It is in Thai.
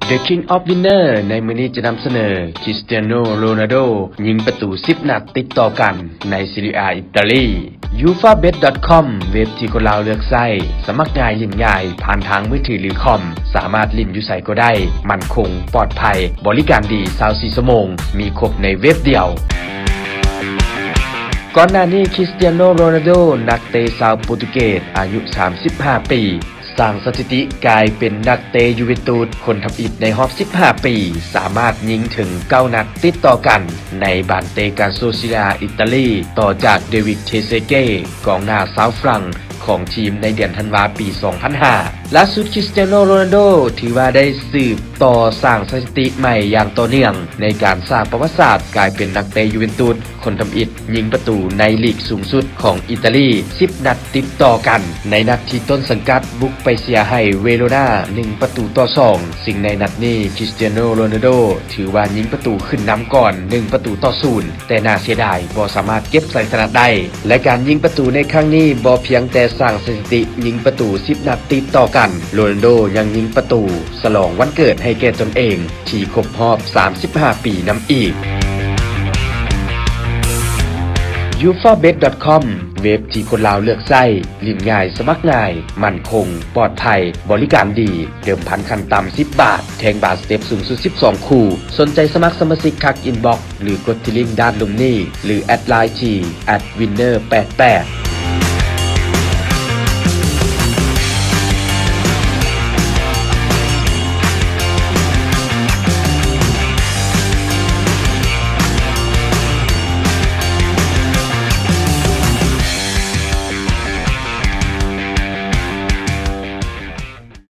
The King of Winner ในมื้อนี้จะนำเสนอคริสเตียโนโรนัลโดยิงประตู10นัดติดต่อกันในซีเรียอิตาลี UFABet.com เว็บที่คนลาวเลือกใช้สมัครง่ายลิ้นง่ายผ่านทางมือถือหรือคอมสามารถลิ้นอยู่ไสก็ได้มั่นคงปลอดภัยบริการดี24ชั่วโมงมีครบในเว็บเดียวก่อนหน้านี้คริสเตียโนโรนัลโดนักเตะชาวโปรตุเกสอายุ35ปีสร้างสถิติกลายเป็นนักเตะยูเวนตุสคนทำอิฐในรอบ15ปีสามารถยิงถึง9นัดติดต่อกันในบานเตกาโซซิลาอิตาลีต่อจากเดวิดเทเซเก้กองหน้าชาวฝรั่งของทีมในเดือนธันวาคมปี 2005 ล่าสุดคริสเตียโนโรนัลโดถือว่าได้สืบต่อสร้างสถิติใหม่อย่างต่อเนื่องในการสร้างประวัติศาสตร์กลายเป็นนักเตะยูเวนตุสคนทำอิฐยิงประตูในลีกสูงสุดของอิตาลี10นัดติดต่อกันในนัดที่ต้นสังกัดบุกไปเสียให้เวโรนา1ประตูต่อ2ซึ่งในนัดนี้คริสเตียโนโรนัลโดถือว่ายิงประตูขึ้นนำก่อน1ประตูต่อ0แต่น่าเสียดายบ่สามารถเก็บชัยชนะได้และการยิงประตูในครั้งนี้บ่เพียงแต่สร้างสถิติยิงประตู10นัดติดต่อกันโรนัลโดยังยิงประตูฉลองวันเกิดให้แก่ตนเองที่ครบรอบ35ปีนำอีก UFABet.com เว็บที่คนลาวเลือกใช้ลิ้นง่ายสมัครง่ายมั่นคงปลอดภัยบริการดีเดิมพันขั้นต่ำ10 บาทแทงบาทสเต็ปสูงสุด12คู่สนใจสมัครสมาชิกทักอินบ็อกซ์หรือกดที่ลิงก์ด้านลุ่มนี้หรือแอดไลน์ที่ @winner88